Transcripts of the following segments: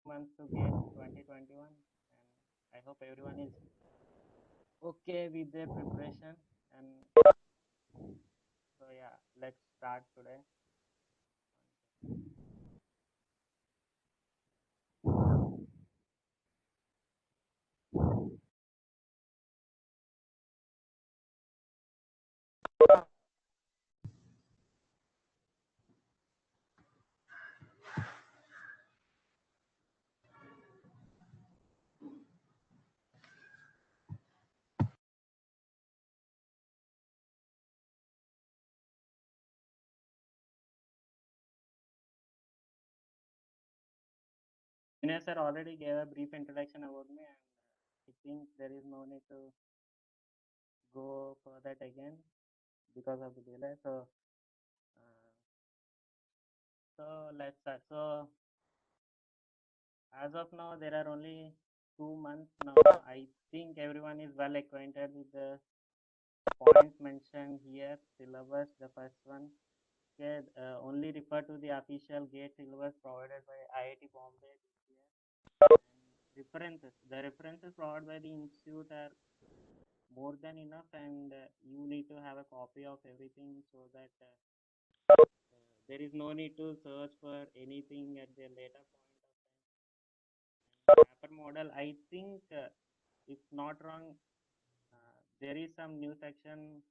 months to GATE 2021, and I hope everyone is okay with their preparation. And so yeah, let's start today. Dinesh sir already gave a brief introduction about me, and I think there is no need to go for that again because of the delay. Uh, so let's start. So as of now, there are only 2 months now. I think everyone is well acquainted with the points mentioned here. Syllabus, the first one. Okay, only refer to the official GATE syllabus provided by IIT Bombay this year. And references. The references provided by the institute are more than enough, and you need to have a copy of everything so that there is no need to search for anything at the later point of time. Paper model, I think, if not wrong, there is some new section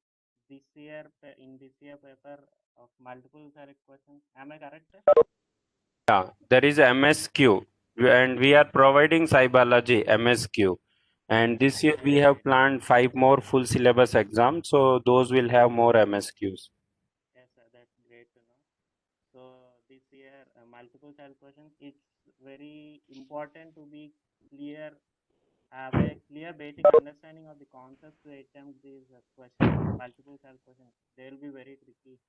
this year in this year paper of multiple select questions. Am I correct, sir? Yeah, there is MSQ, and we are providing Sai Balaji MSQ. And this year we have planned 5 more full syllabus exams, so those will have more MSQs. Yes, sir, that's great to know. So this year, multiple select questions. It's very important to be clear, have a clear basic understanding of the concepts to attempt these questions, multiple select questions. They will be very tricky.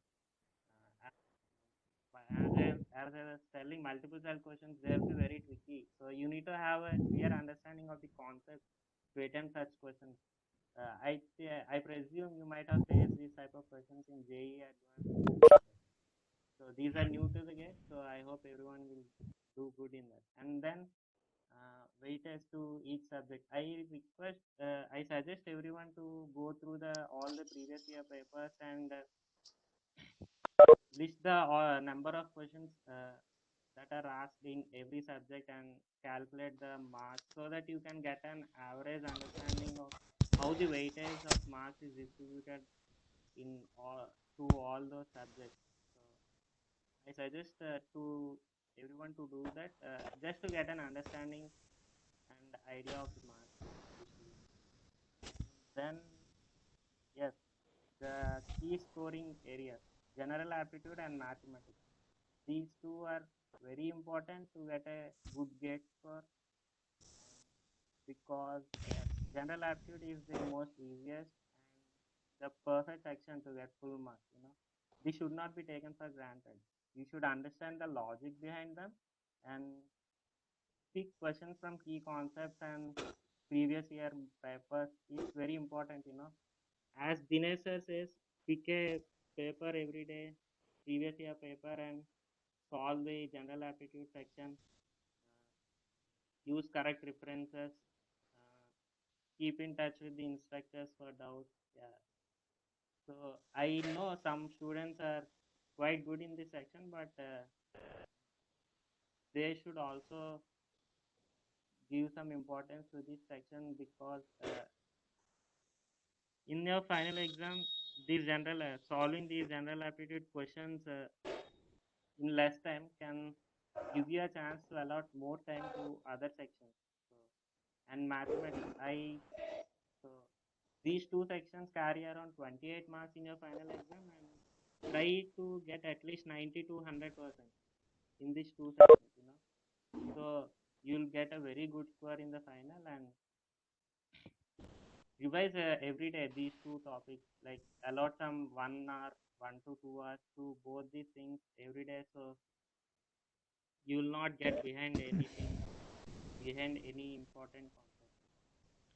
As I was telling, multiple choice questions, they'll be very tricky. So you need to have a clear understanding of the concept to attempt such questions. I presume you might have faced these type of questions in JE Advanced. So these are new to the game. So I hope everyone will do good in that. And then weightage to each subject. I suggest everyone to go through the all the previous year papers and list the number of questions that are asked in every subject and calculate the marks so that you can get an average understanding of how the weightage of marks is distributed in all to all those subjects. So I suggest to everyone to do that just to get an understanding and idea of the marks distribution. Then yes, the key scoring areas, general aptitude and mathematics. These two are very important to get a good gauge score, because general aptitude is the most easiest and the perfect section to get full marks. This should not be taken for granted. You should understand the logic behind them and pick questions from key concepts and previous year papers. It's very important. As Dinesh sir says, pick a paper every day, previous year paper, and solve the general aptitude section. Use correct references. Keep in touch with the instructors for doubts. Yeah. So I know some students are quite good in this section, but they should also give some importance to this section, because in your final exam, these general solving these general aptitude questions in less time can give you a chance to allot more time to other sections. So, and mathematics, so these two sections carry around 28 marks in your final exam, and try to get at least 90 to 100% in these two sections. So you'll get a very good score in the final, and revise every day these two topics, like allot some 1 hour, 1 to 2 hours to both these things every day, so you will not get behind anything, behind any important concept.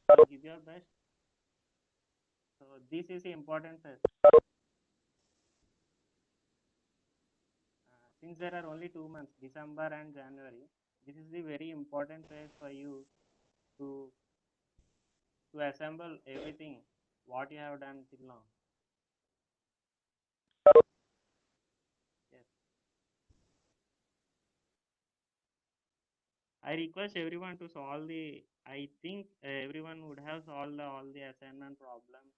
So give your best. So this is the importance. Since there are only 2 months, December and January, This is the very important phase for you to assemble everything what you have done till now. Yes. I request everyone to solve the. I think everyone would have solved all the assignment problems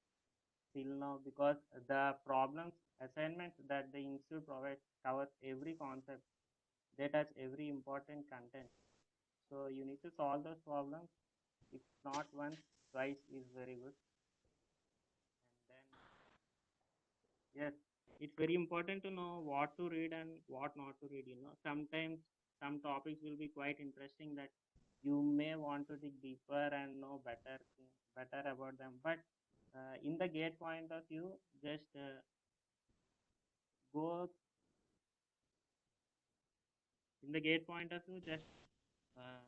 till now, because the problems assignments that the institute provides covers every concept. They touch every important content. So you need to solve those problems. If not once, twice is very good. And then yes, it's very important to know what to read and what not to read. Sometimes some topics will be quite interesting that you may want to dig deeper and know better about them. But in the gate point of view, just go in the gate point of view, just uh,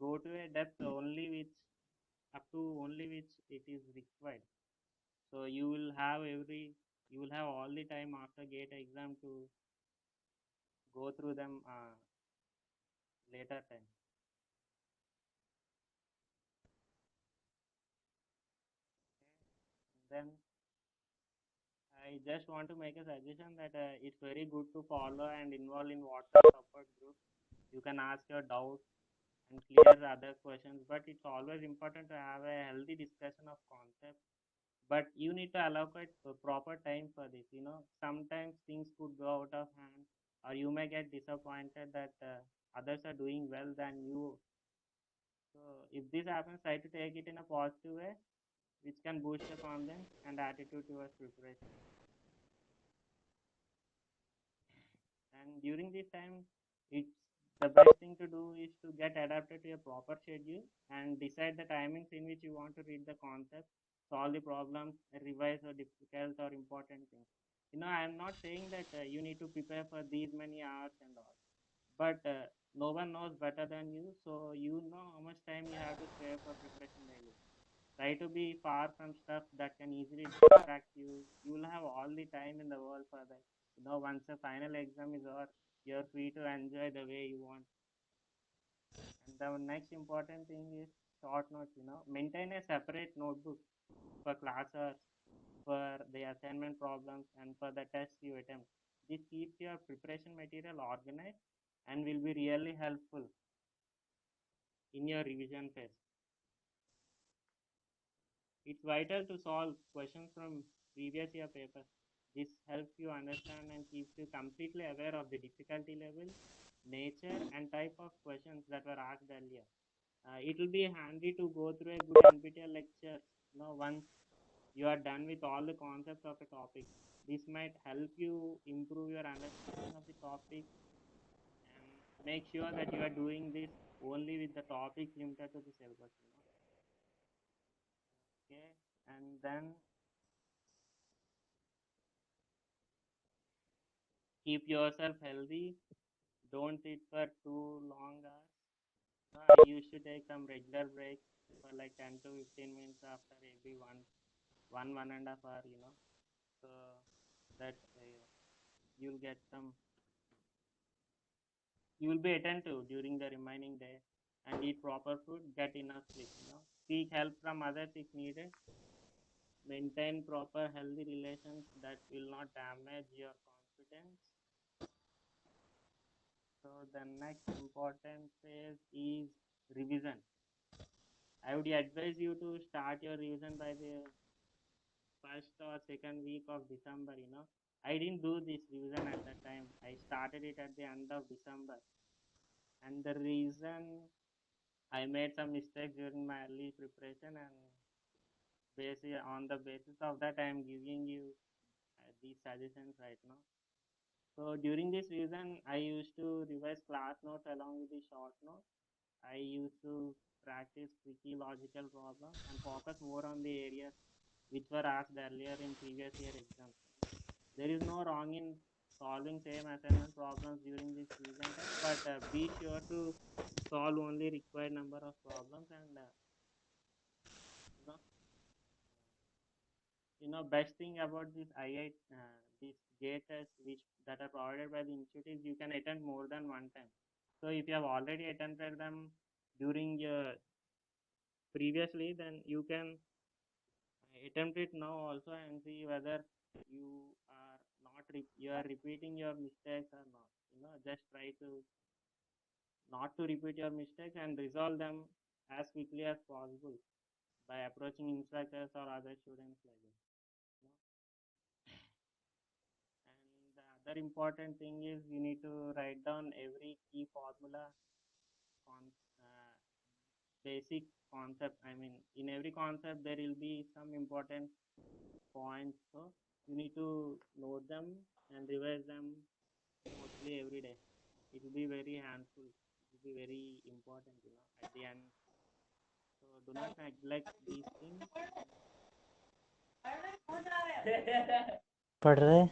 go to a depth only which up to only which it is required. So you will have all the time after gate exam to go through them later time. Then I just want to make a suggestion that it's very good to follow and involve in WhatsApp support group. You can ask your doubts and clear other questions, but it's always important to have a healthy discussion of concepts. But you need to allocate proper time for this. Sometimes things could go out of hand, or you may get disappointed that others are doing well than you. So if this happens, try to take it in a positive way, which can boost your confidence and attitude towards preparation. And during this time, it's the best thing to do is to get adapted to a proper schedule and decide the timings in which you want to read the concept, solve the problems, revise or difficult or important things. I'm not saying that you need to prepare for these many hours and all, but no one knows better than you, so you know how much time you have to spare for preparation daily. Try to be far from stuff that can easily distract you. You will have all the time in the world for that. Once the final exam is over, you're free to enjoy the way you want. And the next important thing is short notes. Maintain a separate notebook for classes, for the assignment problems, and for the tests you attempt. This keeps your preparation material organized and will be really helpful in your revision phase. It's vital to solve questions from previous year papers. This helps you understand and keeps you completely aware of the difficulty level, nature, and type of questions that were asked earlier. It will be handy to go through a good NPTEL lecture. Once you are done with all the concepts of a topic, this might help you improve your understanding of the topic and make sure that you are doing this only with the topics limited to the syllabus. Okay, and then keep yourself healthy. Don't eat for too long hours. I used to take some regular breaks for like 10 to 15 minutes after every one and a half hour, so that you'll get some, you will be attentive during the remaining day and eat proper food, get enough sleep, seek help from others if needed, maintain proper healthy relations that will not damage your confidence. So the next important phase is revision. I would advise you to start your revision by the first or second week of December. I didn't do this revision at that time. I started it at the end of December. And the reason I made some mistakes during my early preparation, and on the basis of that, I am giving you these suggestions right now. So during this revision, I used to revise class notes along with the short notes. I used to practice tricky logical problems and focus more on the areas which were asked earlier in previous year exams. There is no wrong in solving same assignment problems during this revision time, but be sure to solve only required number of problems. And you know, best thing about this gate test which that are provided by the institute is you can attend more than one time. So if you have already attempted them during your previously, then you can attempt it now also and see whether you are you are repeating your mistakes or not. Just try to not to repeat your mistakes and resolve them as quickly as possible by approaching instructors or other students like this. you know. And the other important thing is you need to write down every key formula on basic concept. I mean, in every concept there will be some important points, so you need to note them and revise them mostly every day. It will be very handful. It will be very important, at the end. So do not neglect these things. पढ़ रहे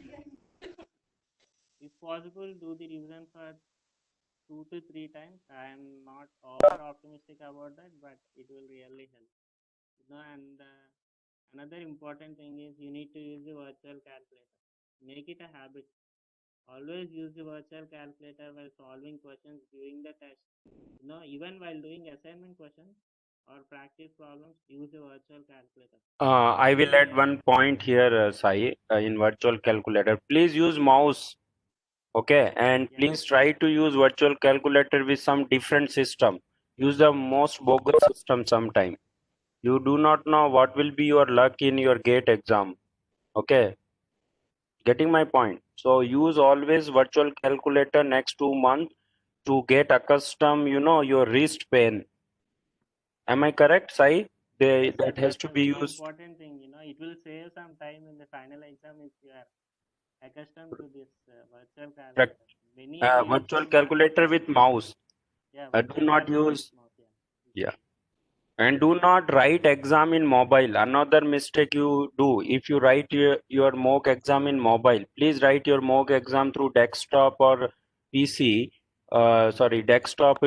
If possible, do the revision for 2 to 3 times. I am not over optimistic about that, but it will really help. And another important thing is you need to use the virtual calculator. Make it a habit. Always use the virtual calculator while solving questions during the test. Even while doing assignment questions or practice problems, use the virtual calculator. I will add one point here, Sai, in virtual calculator. Please use mouse, okay, and Yeah, please try to use virtual calculator with some different system. Use the most bogus system sometime. You do not know what will be your luck in your gate exam. Okay, getting my point. So use always virtual calculator next 2 months to get accustomed, your wrist pain. Am I correct, Sai? yes, sir. That has That's to a be very used. important thing. It will save some time in the final exam if you are accustomed to this virtual Correct. calculator. Many ways Virtual in calculator with mouse. yeah, Do virtual not calculator with use. mouse. Yeah, you can. Yeah. And do not write exam in mobile. Another mistake you do, if you write your mock exam in mobile, please write your mock exam through desktop or PC, sorry, desktop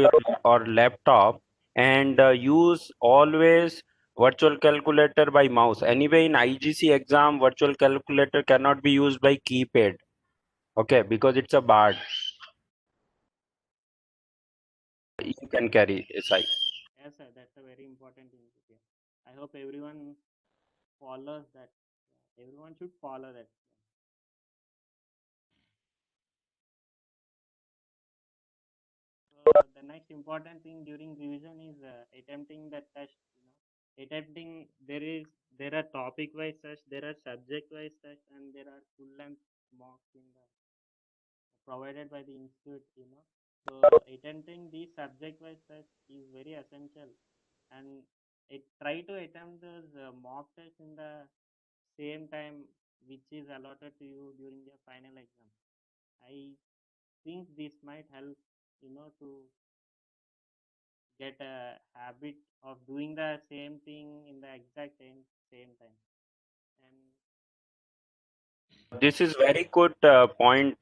or laptop, and use always virtual calculator by mouse. Anyway, in IGC exam, virtual calculator cannot be used by keypad, okay, because it's a bar. You can carry SI. Yes, sir. That's a very important thing. Yeah. I hope everyone follows that. Everyone should follow that. So the next important thing during revision is attempting the test. Attempting there are topic wise tests, there are subject wise tests, and there are full length mocks in the provided by the institute. So attempting these subject wise tests is very essential, and try to attempt those mock tests in the same time which is allotted to you during your final exam. I think this might help, to get a habit of doing the same thing in the exact same time. And This is very good point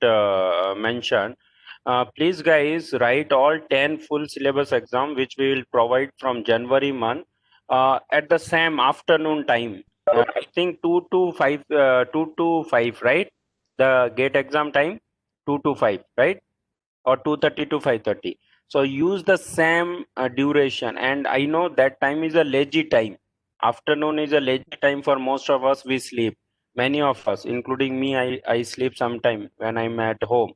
mentioned. Please, guys, write all 10 full syllabus exam which we will provide from January month at the same afternoon time. I think 2 to 5, right? The gate exam time, 2 to 5, right? Or 2:30 to 5:30. So use the same duration, and I know that time is a lazy time. Afternoon is a lazy time for most of us. We sleep. Many of us, including me, I sleep sometime when I'm at home.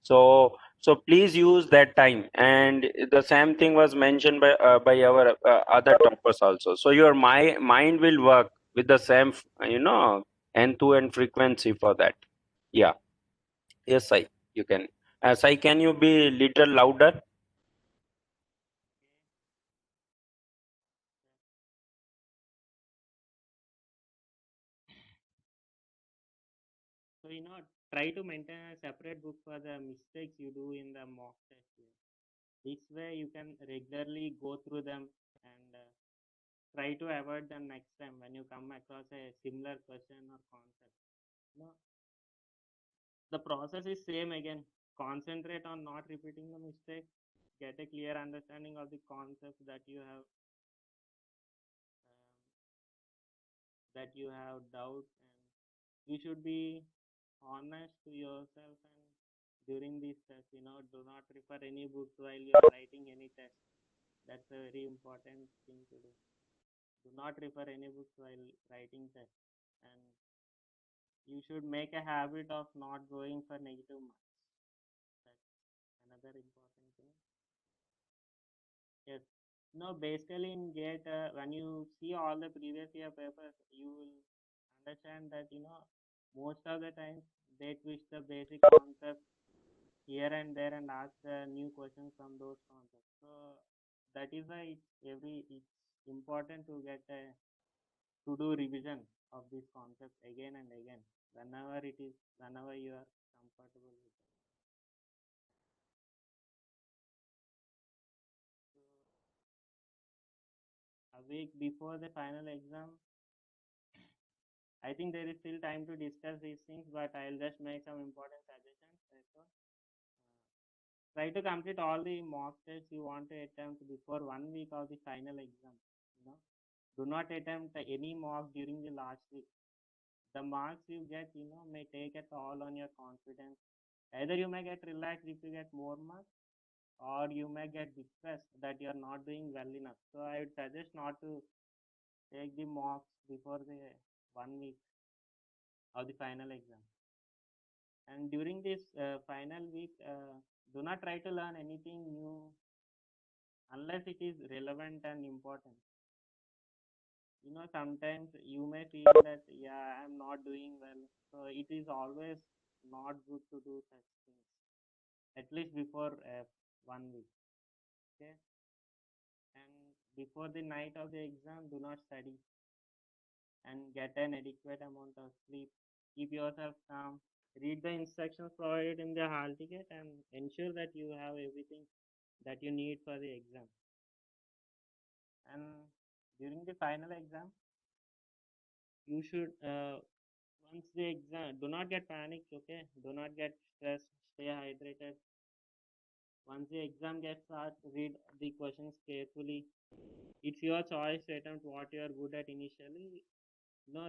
So please use that time. And the same thing was mentioned by our other toppers also. So your mind will work with the same end to end frequency for that. Yeah. Yes, I you can. Sai, can you be little louder? so, try to maintain a separate book for the mistakes you do in the mock test. This way, you can regularly go through them and try to avoid them next time when you come across a similar question or concept. You know, the process is same again. Concentrate on not repeating the mistake. Get a clear understanding of the concept that you have doubt, and you should be honest to yourself and during this test, do not refer any books while you are writing any test. That's a very important thing to do. Do not refer any books while writing test. And you should make a habit of not going for negative marks. That's another important thing. Yes. No, basically in GATE, when you see all the previous year papers, you will understand that, most of the times they twist the basic concept here and there and ask the new questions from those concepts. So that is why it's important to get a to do revision of this concept again and again whenever you are comfortable with it. So a week before the final exam, I think there is still time to discuss these things, but I'll just make some important suggestions. So, try to complete all the mock tests you want to attempt before 1 week of the final exam. You know, do not attempt any mock during the last week. The marks you get, may take a toll on your confidence. Either you may get relaxed if you get more marks, or you may get depressed that you are not doing well enough. So I would suggest not to take the mocks before the 1 week of the final exam. And during this final week, do not try to learn anything new unless it is relevant and important. Sometimes you may feel that, yeah, I'm not doing well. So it is always not good to do such things, at least before 1 week. Okay. And before the night of the exam, do not study and get an adequate amount of sleep. Keep yourself calm. Read the instructions provided in the hall ticket and ensure that you have everything that you need for the exam. And during the final exam, you should, once the exam, do not get panicked, okay? Do not get stressed, stay hydrated. Once the exam gets started, read the questions carefully. It's your choice to attempt what you are good at initially.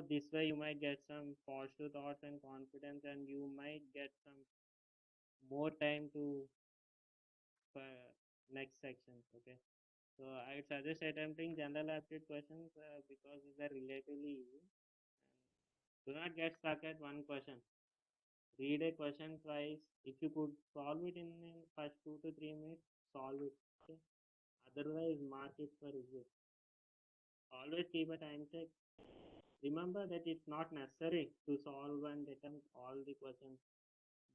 This way you might get some positive thoughts and confidence, and you might get some more time to next sections. Okay, so I would suggest attempting general aptitude questions because these are relatively easy. And do not get stuck at one question. Read a question twice. If you could solve it in first 2 to 3 minutes, solve it. Okay, otherwise mark it for review. Always keep a time check. Remember that it's not necessary to solve and attempt all the questions,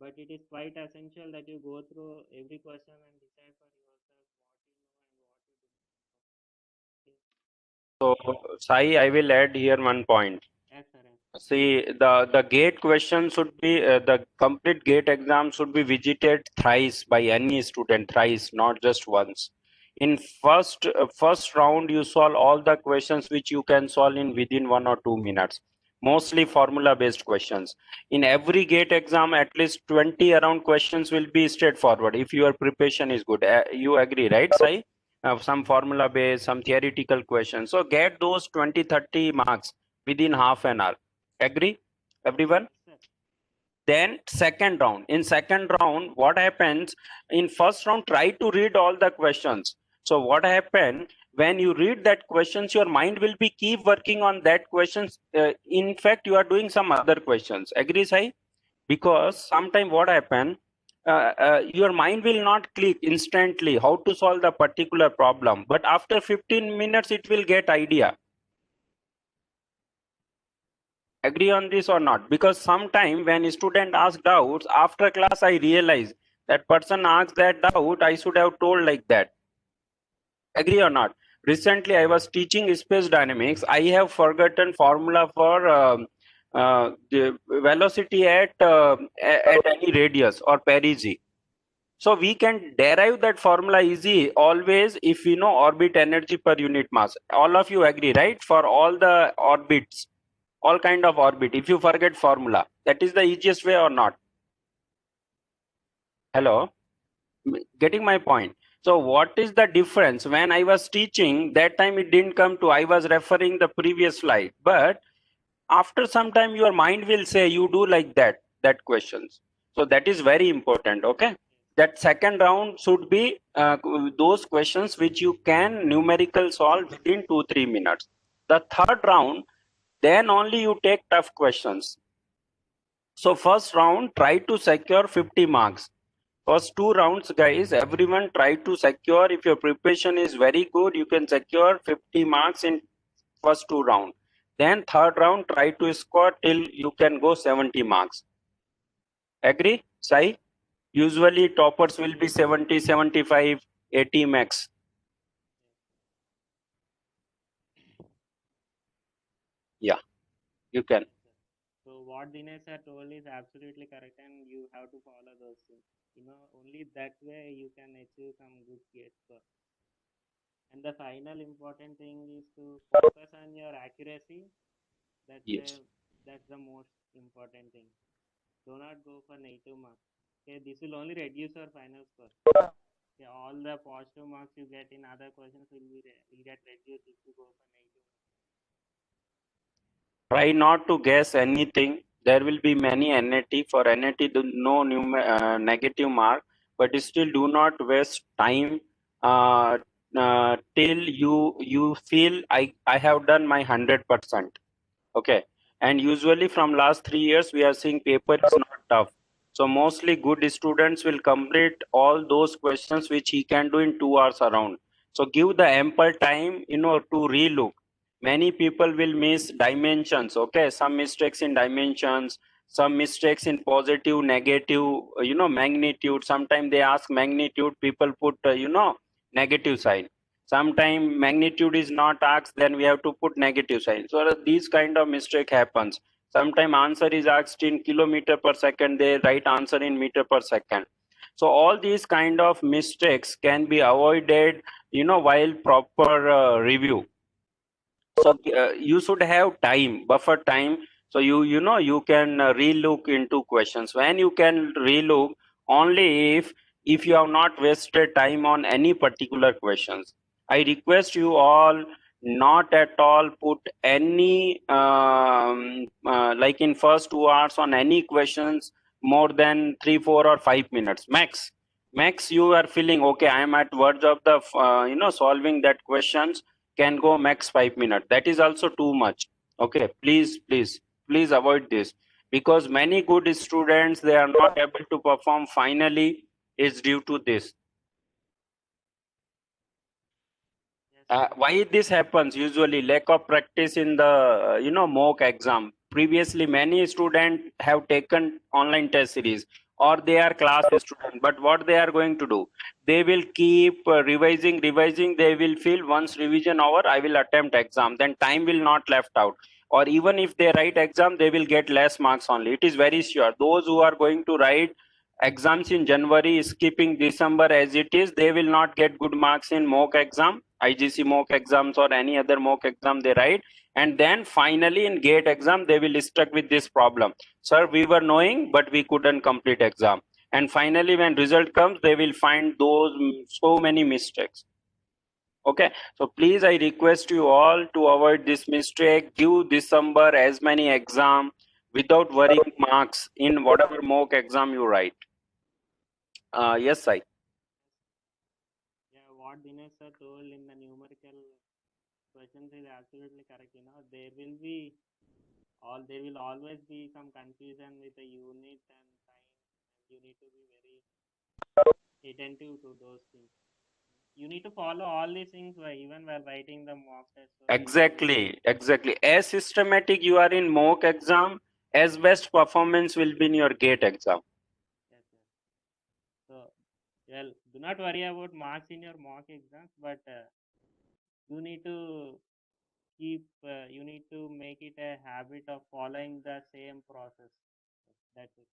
but it is quite essential that you go through every question and decide for yourself what you know and what you do. Okay. So, Sai, I will add here one point. Yes, sir. Yes. See, the gate question should be the complete gate exam should be visited thrice by any student, thrice, not just once. In first round, you solve all the questions which you can solve in within 1 or 2 minutes. Mostly formula based questions. In every gate exam, at least 20 around questions will be straightforward if your preparation is good. You agree, right, Sai? Some formula based, some theoretical questions. So get those 20-30 marks within half an hour. Agree, everyone? Yes, sir. Then in second round, what happens? In first round, try to read all the questions. So what happen when you read that questions, your mind will be keep working on that questions. In fact, you are doing some other questions. Agree, Sai? Because sometime what happen, your mind will not click instantly how to solve the particular problem, but after 15 minutes it will get idea. Agree on this or not? Because sometime when a student asks doubts after class, I realize that person asked that doubt, I should have told like that. Agree or not? Recently I was teaching space dynamics. I have forgotten formula for the velocity at any radius or perigee. So we can derive that formula easy always if we know orbit energy per unit mass. All of you agree, right? For all the orbits, all kind of orbit, if you forget formula, that is the easiest way or not? Hello, getting my point? So what is the difference? When I was teaching that time, it didn't come to, I was referring the previous slide, but after some time your mind will say you do like that questions. So that is very important. Okay. That second round should be those questions which you can numerical solve within 2-3 minutes. The third round, then only you take tough questions. So first round, try to secure 50 marks. First two rounds, guys, everyone try to secure. If your preparation is very good, you can secure 50 marks in first two round. Then third round, try to score till you can go 70 marks. Agree, Sai? Usually toppers will be 70, 75, 80 max. Yeah, you can. Yes, sir. So what Dinesh sir told is absolutely correct, and you have to follow those things. Only that way you can achieve some good grades score. And the final important thing is to focus on your accuracy. That's Yes. the that's the most important thing. Do not go for negative marks. Okay, this will only reduce your final score. Okay, all the positive marks you get in other questions will get reduced if you go for negative marks. Try not to guess anything. There will be many NAT. For NAT, no negative mark, but still do not waste time till you feel I have done my 100%. Okay. And usually from last 3 years, we are seeing paper is not tough. So mostly good students will complete all those questions which he can do in 2 hours around. So give the ample time, to relook. Many people will miss dimensions. Okay. Some mistakes in dimensions, some mistakes in positive, negative, magnitude. Sometimes they ask magnitude, people put, negative sign. Sometimes magnitude is not asked, then we have to put negative sign. So these kind of mistake happens. Sometimes answer is asked in kilometer per second, they write answer in meter per second. So all these kind of mistakes can be avoided, while proper review. So you should have time, buffer time. So you can relook into questions. When you can relook, only if you have not wasted time on any particular questions. I request you all not at all put any like in first 2 hours on any questions more than 3, 4, or 5 minutes max. Max you are feeling okay, I am at verge of the solving that questions, can go max 5 minutes. That is also too much. Okay, please avoid this, because many good students they are not able to perform finally is due to this. Yes, sir. Why this happens? Usually lack of practice in the mock exam. Previously many students have taken online test series, or they are class student, but what they are going to do, they will keep revising. They will feel once revision over, I will attempt exam, then time will not left out. Or even if they write exam, they will get less marks only. It is very sure those who are going to write exams in January, skipping December as it is, they will not get good marks in mock exam, IGC mock exams, or any other mock exam they write. And then finally in gate exam, they will stuck with this problem. Sir, we were knowing, but we couldn't complete exam. And finally, when result comes, they will find those so many mistakes. Okay, so please, I request you all to avoid this mistake. Give December as many exam without worrying marks in whatever mock exam you write. Yes, I. Yeah, what Dinesh sir told in the numerical questions is absolutely correct. There will always be some confusion with the unit and time, and you need to be very attentive to those things. You need to follow all these things even while writing the mock test so that you will. Exactly. As systematic you are in mock exam, as best performance will be in your gate exam. Yes, yes. So, well, do not worry about marks in your mock exams, but you need to you need to make it a habit of following the same process. That's it.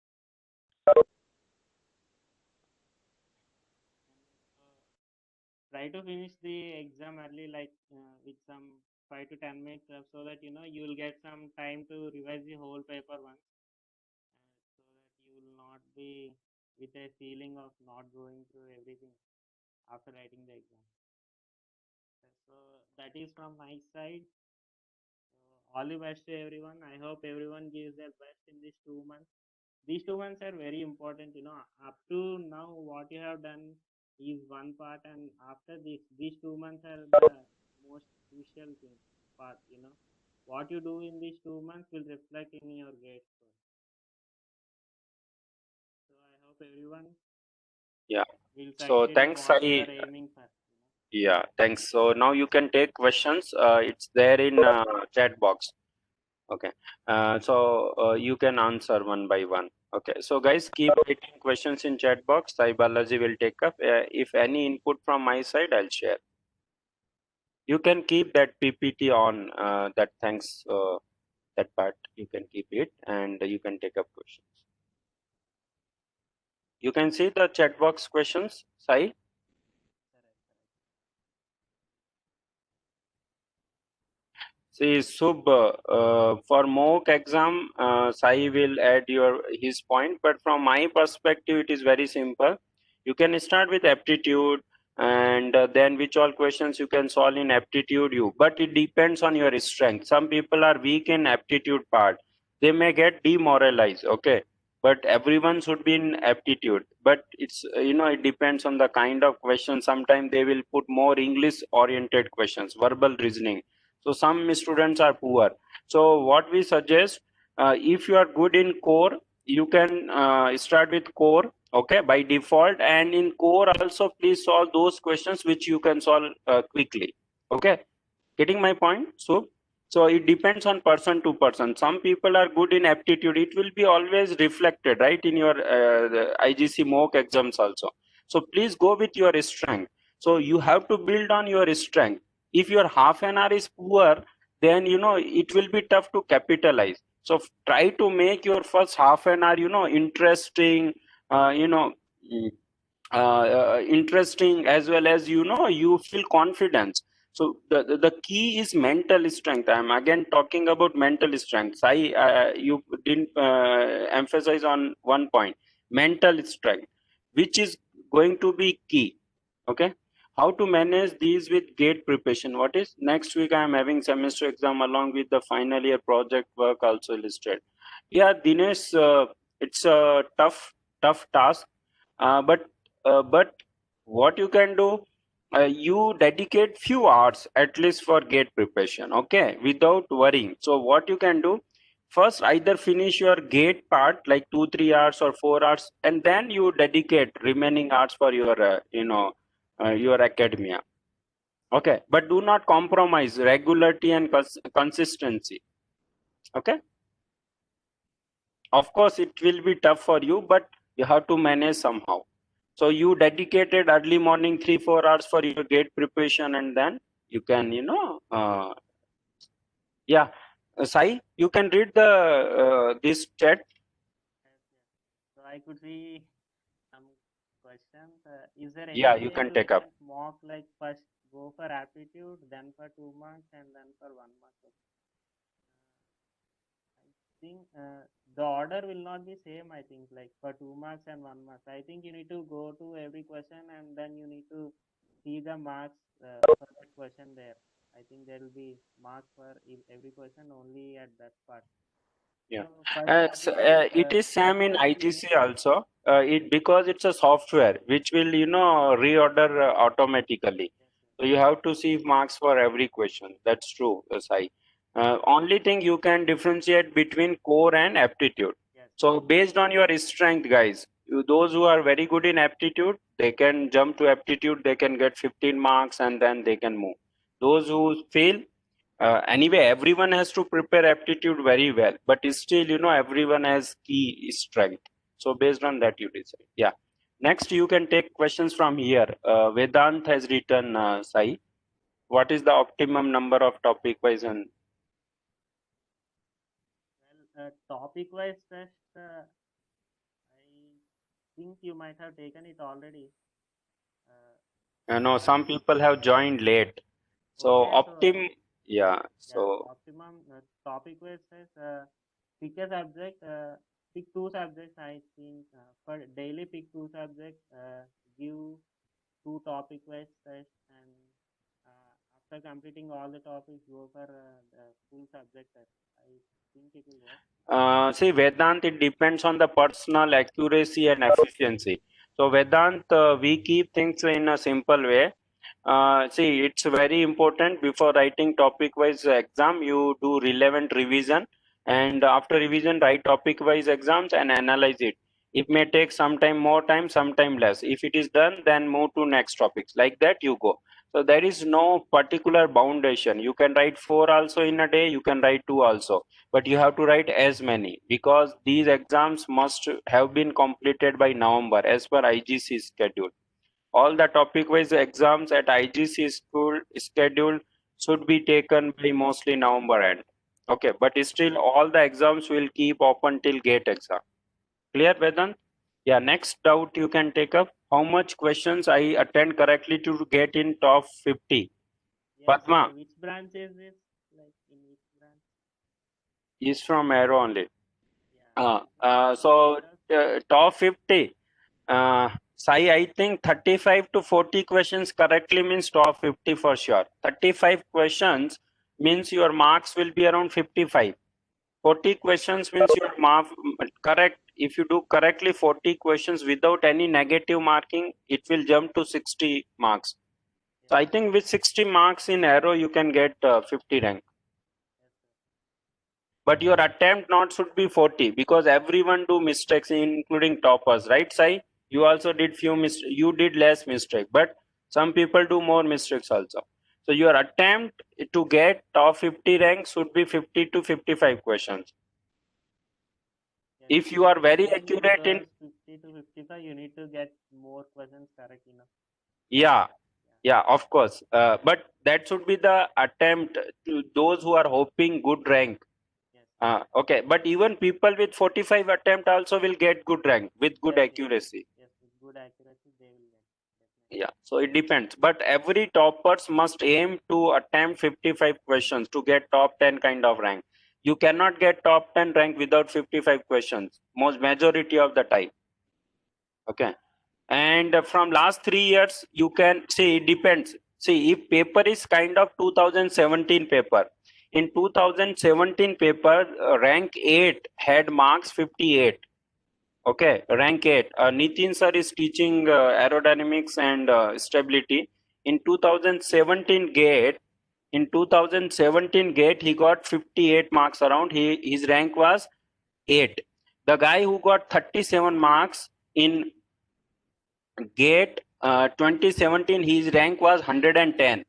Try to finish the exam early, like with some 5 to 10 minutes, so that you will get some time to revise the whole paper once, so that you will not be with a feeling of not going through everything after writing the exam. So that is from my side. So all the best to everyone. I hope everyone gives their best in these 2 months. these 2 months are very important. Up to now, what you have done is one part, and after this, these 2 months are the most crucial thing part. What you do in these 2 months will reflect in your grade score. So I hope everyone Yeah. will So succeed in thanks, what they Sai. are aiming for. Yeah, thanks. So now you can take questions. It's there in chat box. Okay. You can answer one by one. Okay. So guys, keep writing questions in chat box. Sai Balaji will take up. If any input from my side, I'll share. You can keep that PPT on. That thanks. That part you can keep it, and you can take up questions. You can see the chat box questions, Sai. Correct, correct. See, Sub, for mock exam, Sai will add his point, but from my perspective, it is very simple. You can start with aptitude, and then which all questions you can solve in aptitude. But it depends on your strength. Some people are weak in aptitude part; they may get demoralized. Okay, but everyone should be in aptitude. But it's it depends on the kind of question. Sometimes they will put more English-oriented questions, verbal reasoning, so some students are poor. So what we suggest, if you are good in core, you can start with core, okay, by default. And in core also, please solve those questions which you can solve quickly. Okay, getting my point? So it depends on person to person. Some people are good in aptitude. It will be always reflected, right, in your the IGC mock exams also. So please go with your strength. So you have to build on your strength. If your half an hour is poor, then it will be tough to capitalize. So try to make your first half an hour interesting, uh, you know mm, interesting, as well as you feel confidence. So the key is mental strength. I'm again talking about mental strength. You didn't emphasize on one point, mental strength, which is going to be key. Okay, how to manage these with gate preparation? What is next week? I am having semester exam along with the final year project work also listed. Yeah, Dinesh, it's a tough task, but what you can do, you dedicate few hours at least for gate preparation, okay, without worrying. So what you can do, first either finish your gate part like 2 3 hours or 4 hours, and then you dedicate remaining hours for your your academia. Okay, but do not compromise regularity and consistency. Okay, of course it will be tough for you, but you have to manage somehow. So you dedicated early morning 3 4 hours for your gate preparation, and then you can yeah. Sai, you can read the this chat. Yes, yes. So I could see some questions. Is there any Yeah, you way can to take up. set mock like first go for aptitude, then for 2 months, and then for 1 month? I think the order will not be same. I think like for 2 months and 1 month. I think you need to go to every question and then you need to see the marks for that question there. I think there will be marks for every question only at that part. Yeah, So first aptitude, it is same in regularity. ITC also. It because it's a software which will reorder automatically. Yes, yes, So you have to see marks for every question. That's true, Sai. Only thing you can differentiate between core and aptitude. yes, yes. So based on your strength, guys, those who are very good in aptitude, they can jump to aptitude. They can get 15 marks and then they can move. Those who fail, anyway, everyone has to prepare aptitude very well, but still, everyone has key strength. So based on that, you decide. Yeah. Next, you can take questions from here. Vedant has written, Sai, what is the optimum number of topic wise and Well, topic wise test, I think you might have taken it already. Uh, no, some people have joined late. So okay, so yeah. yeah, So optimum topic wise test. Pick a subject. Pick two subjects. I think for daily pick two subjects. Give two topic wise tests, and after completing all the topics, go for the full subject test. I think it will work. See, Vedant, it depends on the personal accuracy and efficiency. So, Vedant, we keep things in a simple way. See, it's very important before writing topic-wise exam, you do relevant revision, and after revision, write topic-wise exams and analyze it. It may take some time more time, sometime less. If it is done, then move to next topics. Like that, you go. So there is no particular foundation. You can write four also in a day. You can write two also, but you have to write as many because these exams must have been completed by November as per IGC schedule. All the topic wise exams at IGC school schedule should be taken by mostly November end. Okay, but still all the exams will keep open till gate exam. Clear, Vedant? Yeah, next doubt you can take up. How much questions I attend correctly to get in top 50? Yes, Padma which branch is this? Like in which branch? is from Aero only. Yeah. So Because top 50. Sai, I think 35 to 40 questions correctly means top 50 for sure. 35 questions means your marks will be around 55. 40 questions means your mark correct. If you do correctly 40 questions without any negative marking, it will jump to 60 marks. So yes, I think with 60 marks in Aero, you can get 50 rank. yes, sir. But your attempt not should be 40 because everyone do mistakes, including toppers, right, Sai? You also did few you did less mistake, but some people do more mistakes also. So your attempt to get top 50 rank should be 50 to 55 questions. Yes, If you are but the very thing is, accurate in, those 50 to 55, you need to get more questions correct enough. yeah, Yeah. yeah, of course. But that should be the attempt to those who are hoping good rank. Yes. Okay, but even people with 45 attempt also will get good rank with good Yes. Yes. accuracy. Yes. With good accuracy, they will get definitely. Yeah, so it depends. But every toppers must aim to attempt 55 questions to get top 10 kind of rank. You cannot get top 10 rank without 55 questions, most majority of the time. Okay. And from last 3 years, you can see it depends. See, if paper is kind of 2017 paper, in 2017 paper, rank 8 had marks 58. Okay, rank 8. Nitin sir is teaching aerodynamics and stability. In 2017 gate, in 2017 gate, he got 58 marks around. His rank was 8. The guy who got 37 marks in gate 2017, his rank was 110.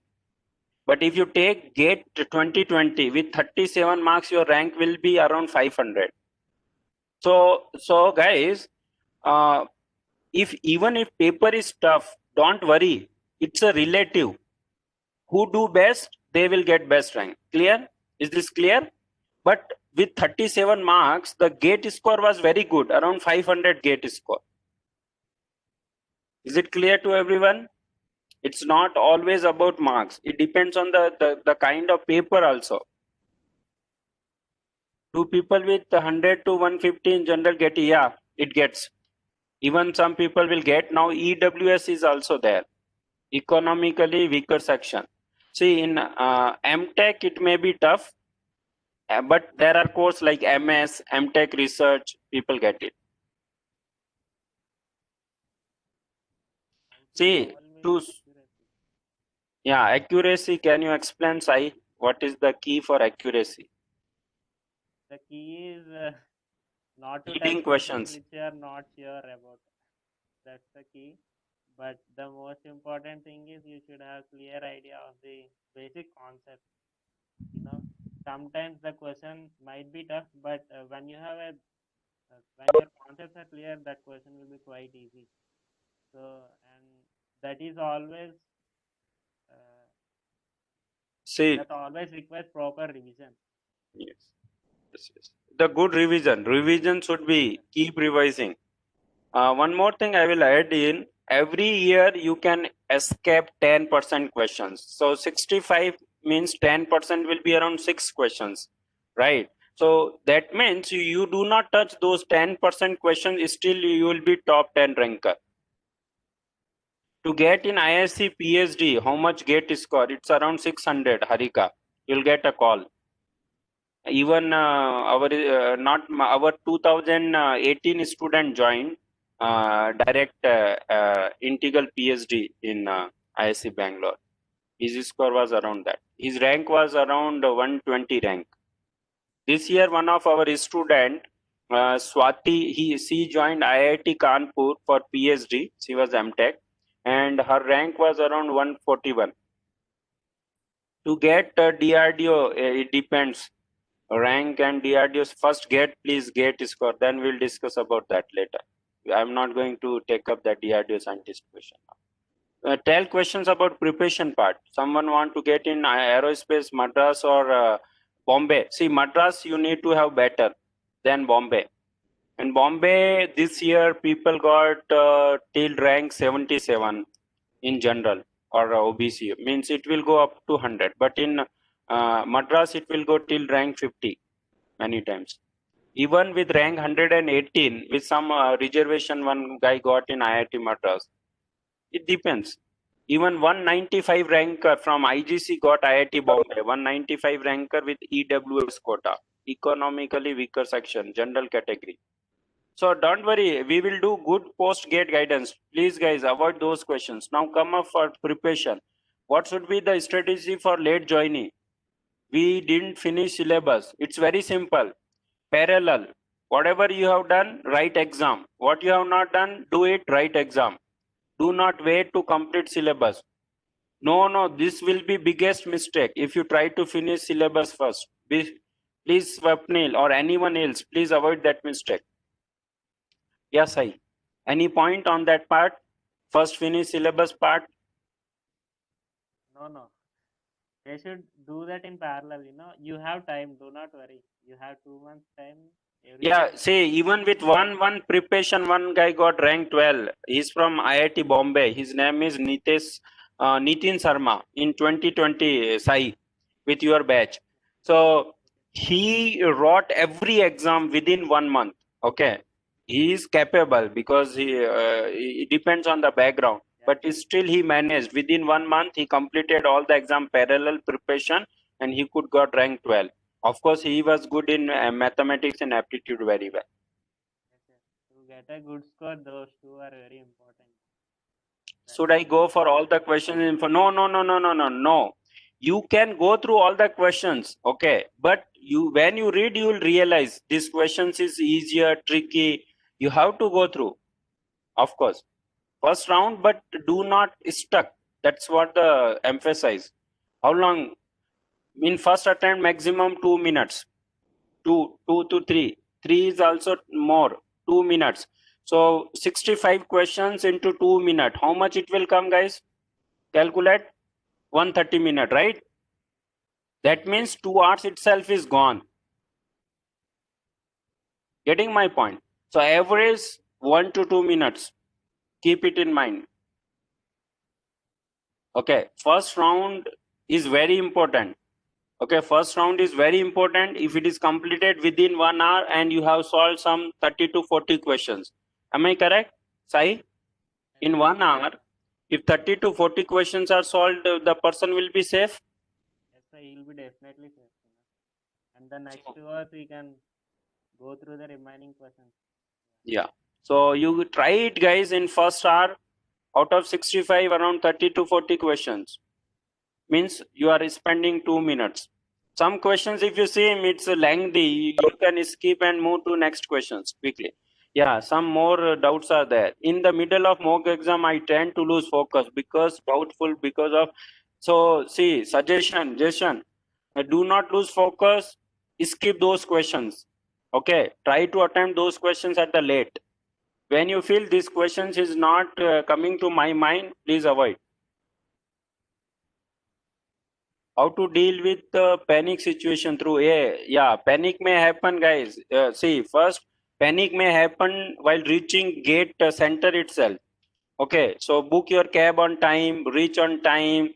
But if you take gate 2020 with 37 marks, your rank will be around 500. So guys, uh, if even if paper is tough, don't worry, it's a relative. Who do best, they will get best rank. Clear? Is this clear? But with 37 marks, the gate score was very good, around 500 gate score. Is it clear to everyone? It's not always about marks. It depends on the kind of paper also. Two people with 100 to 150 in general get, yeah, it gets. Even some people will get. Now EWS is also there, economically weaker section. See, in MTech, it may be tough, but there are courses like MS, MTech research, people get it. How to See, evaluate to, accuracy? yeah, accuracy, can you explain, Sai, what is the key for accuracy? The key is not to touch Leading questions questions. which you are not sure about. That's the key. But the most important thing is you should have clear idea of the basic concept. You know, sometimes the question might be tough, but when you have a when your concepts are clear, that question will be quite easy. So, and that is always uh, See, that always requires proper revision. yes, yes, yes. The good revision. Revision should Yes, be sir. keep revising. One more thing I will add in, every year you can escape 10% questions. So 65 means 10% will be around 6 questions, right? So that means you do not touch those 10% questions, still you will be top 10 ranker. To get in ISC PhD, how much gate score? It's around 600, Harika. You'll get a call. Even our 2018 student joined direct integral PhD in ISC Bangalore. His score was around that. His rank was around 120 rank. This year, one of our student, Swati, she joined IIT Kanpur for PhD. She was MTech, and her rank was around 141. To get DRDO, it depends. Rank and DRDO's first please get score. Then we'll discuss about that later. I'm not going to take up the DRDO scientist question now. Tell questions about preparation part. Someone want to get in Aerospace, Madras or Bombay. See, Madras you need to have better than Bombay. In Bombay this year people got till rank 77 in general or OBC. Means it will go up to 100. But in Madras it will go till rank 50 many times. Even with rank 118, with some reservation one guy got in IIT Madras. It depends. Even 195 ranker from IGC got IIT Bombay, 195 ranker with EWS quota, economically weaker section, general category. So don't worry, we will do good post-gate guidance. Please guys, avoid those questions. Now come up for preparation. What should be the strategy for late joining? We didn't finish syllabus. It's very simple. Parallel. Whatever you have done, write exam. What you have not done, do it, write exam. Do not wait to complete syllabus. No, this will be biggest mistake if you try to finish syllabus first. Please, Swapnil or anyone else, please avoid that mistake. Yes, any point on that part? First finish syllabus part? No. They should do that in parallel, You have time, do not worry. You have 2 months time. Yeah, see, even with one preparation, one guy got rank 12. He's from IIT Bombay. His name is Nitin Sharma in 2020, Sai, with your batch. So he wrote every exam within 1 month. Okay, he is capable because it depends on the background. But still he managed within 1 month. He completed all the exam parallel preparation, and he could got rank 12. Of course, he was good in mathematics and aptitude very well. To get a good score, those two are very important. Should I go for all the questions? No. You can go through all the questions, okay? But when you read, you will realize these questions is easier, tricky. You have to go through, of course. First round, but do not stuck. That's what the emphasize. How long? In first attempt, maximum 2 minutes. 2 to 3. 3 is also more. 2 minutes. So 65 questions into 2 minutes. How much it will come, guys? Calculate. 130 minutes, right? That means 2 hours itself is gone. Getting my point? So average 1 to 2 minutes. Keep it in mind. Okay, first round is very important. Okay, first round is very important if it is completed within 1 hour and you have solved some 30 to 40 questions. Am I correct, Sai? In 1 hour, if 30 to 40 questions are solved, the person will be safe? Yes, sir, he will be definitely safe. And the next 2 hours, we can go through the remaining questions. Yeah. So you try it, guys, in first hour. Out of 65, around 30 to 40 questions. Means you are spending 2 minutes. Some questions, if you see it's lengthy, you can skip and move to next questions quickly. Yeah, some more doubts are there. In the middle of mock exam, I tend to lose focus because doubtful because of. So see, suggestion, do not lose focus. Skip those questions. Okay, try to attempt those questions at the late. When you feel these questions is not coming to my mind, please avoid. How to deal with the panic situation through panic may happen, guys. See, first panic may happen while reaching gate center itself. Okay, so book your cab on time, reach on time,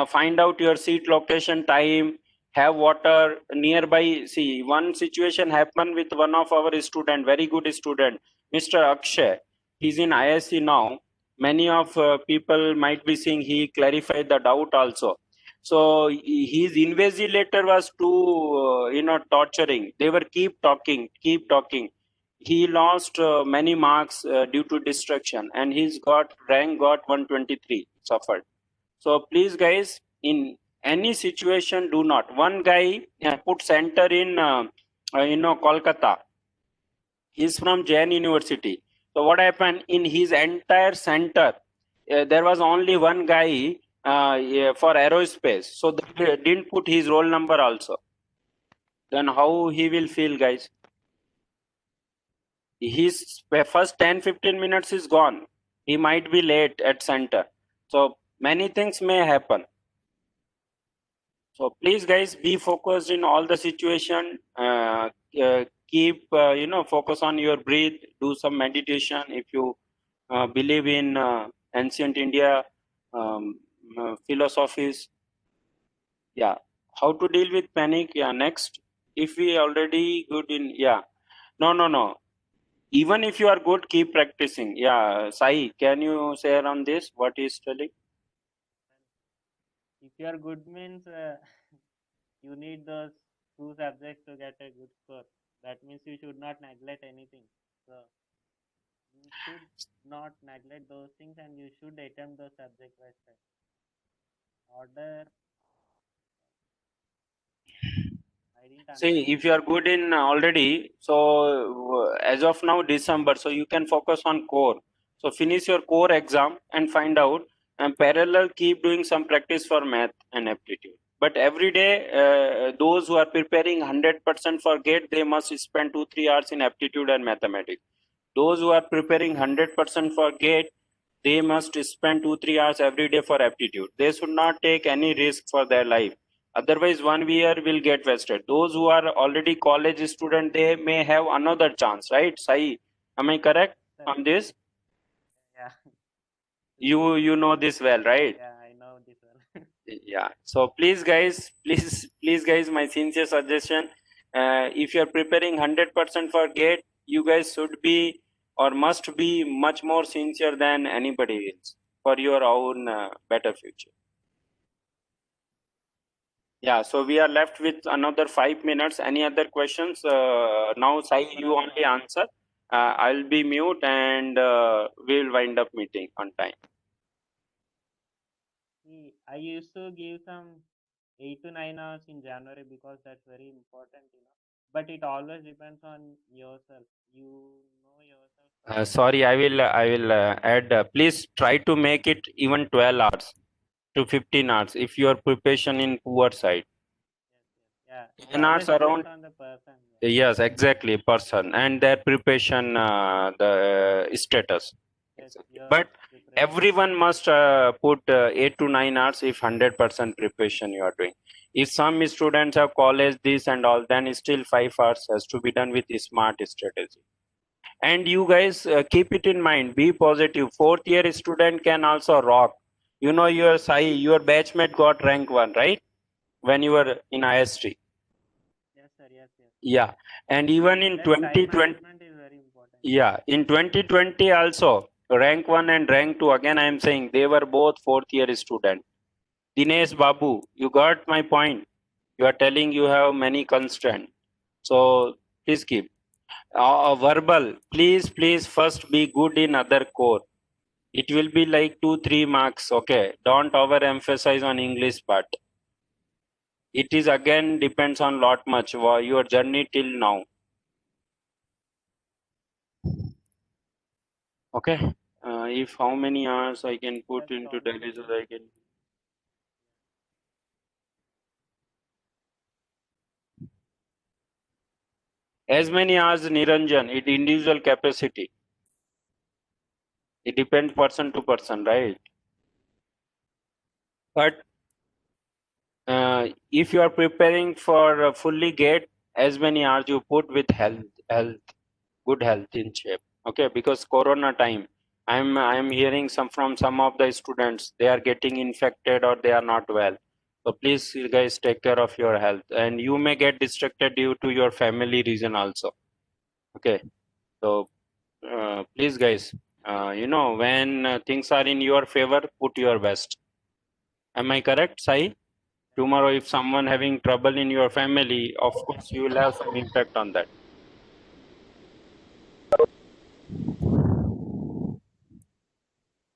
find out your seat location time, have water nearby. See, one situation happened with one of our student, very good student, Mr. Akshay. He's in ISC now. many of people might be seeing, he clarified the doubt also. So his invigilator was too torturing. They were keep talking. He lost many marks due to distraction, and his got rank got 123 suffered. So please guys, in any situation, do not. One guy put center in Kolkata. He's from Jain University. So what happened in his entire center? There was only one guy yeah, for aerospace. So they didn't put his roll number also. Then how he will feel, guys? His first 10-15 minutes is gone. He might be late at center. So many things may happen. So please, guys, be focused in all the situation. Keep focus on your breath. Do some meditation. If you believe in ancient India philosophies, yeah. How to deal with panic? Yeah. Next, if we already good in, yeah. No. Even if you are good, keep practicing. Yeah. Sai, can you share on this? What is telling? If you are good means you need those two subjects to get a good score. That means you should not neglect anything. So you should not neglect those things and you should attempt those subject by step. Order, I didn't See, understand if you are that. good in already, so as of now December, so you can focus on core. So finish your core exam and find out, and parallel keep doing some practice for math and aptitude. But every day, those who are preparing 100% for GATE, they must spend 2-3 hours in aptitude and mathematics. Those who are preparing 100% for GATE, they must spend 2-3 hours every day for aptitude. They should not take any risk for their life. Otherwise, 1 year will get wasted. Those who are already college student, they may have another chance, right? Sai, am I correct Sir, on this? yeah, You know this well, right? yeah, I know this one. Yeah. So please, guys, please, guys, my sincere suggestion: if you are preparing 100% for GATE, you guys should be or must be much more sincere than anybody else for your own better future. Yeah, so we are left with another 5 minutes. Any other questions? Now, Sai, you No, only answer. I'll be mute and we'll wind up meeting on time. see, I used to give some 8 to 9 hours in January because that's very important. But it always depends on yourself. You know yourself first. Sorry, I will add. Please try to make it even 12 hours to 15 hours if your preparation in poor side. Yes, yes, yeah. It 10 always hours depends around. on the person. Yeah. Yes, exactly, person and their preparation, the status. Yes, Exactly. your But preparation. everyone must put 8 to 9 hours if 100% preparation you are doing. If some students have college this and all, then still 5 hours has to be done with a smart strategy. And you guys keep it in mind. Be positive. Fourth year student can also rock. You know your Sai, your batchmate got rank one, right? When you were in IST. Yes, sir. Yes, yes. Yeah, and even in That time 2020, management is very important. yeah, in 2020 also, rank 1 and rank 2, again I am saying they were both fourth year student. Dinesh Babu, you got my point. You are telling you have many constraints. So please keep. Verbal, please first be good in other core. It will be like 2-3 marks, okay? Don't overemphasize on English part. It is again depends on lot much your journey till now. Okay. If how many hours I can put That's into Delhi so completely. that I can. As many hours, Niranjan, it individual capacity. It depends person to person, right? But if you are preparing for fully get as many hours you put with good health in shape. Okay, because Corona time, I'm hearing some from some of the students they are getting infected or they are not well. So please, you guys, take care of your health, and you may get distracted due to your family reason also. Okay, so please, guys. when things are in your favor, put your best. Am I correct, Sai? Tomorrow, if someone having trouble in your family, of course, you will have some impact on that.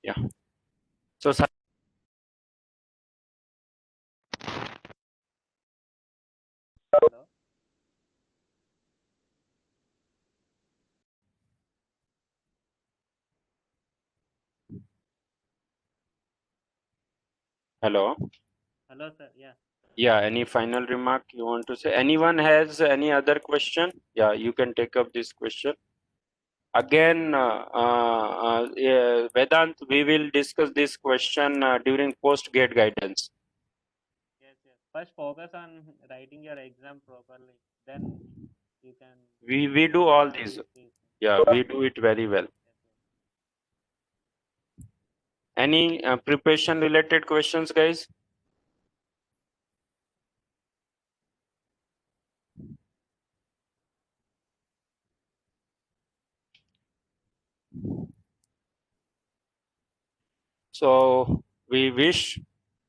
Yeah. So, Hello. hello. Hello, sir. Yeah. Yeah, any final remark you want to say? Anyone has any other question? Yeah, you can take up this question. Again, yeah, Vedant, we will discuss this question during post-gate guidance. Yes, yes. First, focus on writing your exam properly. Then you can We do focus all on these. these things. Yeah, we do it very well. Yes, yes. Any preparation related questions, guys? So we wish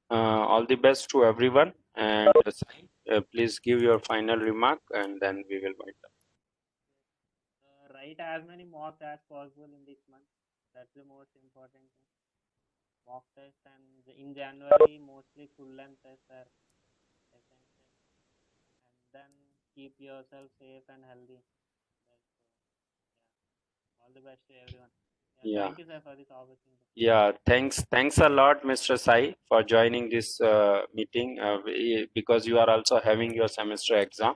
all the best to everyone. And Sai, please give your final remark, and then we will wind up. Write as many mocks as possible in this month. That's the most important thing. Mock test and in January, mostly full length tests are essential. And then keep yourself safe and healthy. Yeah. All the best to everyone. Yeah. Yeah. Thank you, sir, for this opportunity. Yeah, thanks a lot, Mr. Sai, for joining this meeting because you are also having your semester exam.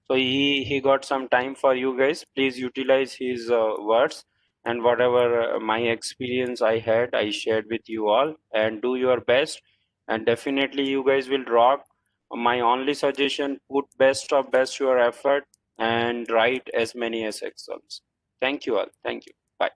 So he got some time for you guys. Please utilize his words and whatever my experience I had, I shared with you all, and do your best. And definitely you guys will rock. My only suggestion: put best of best your effort and write as many as exams. Thank you all. Thank you. Bye.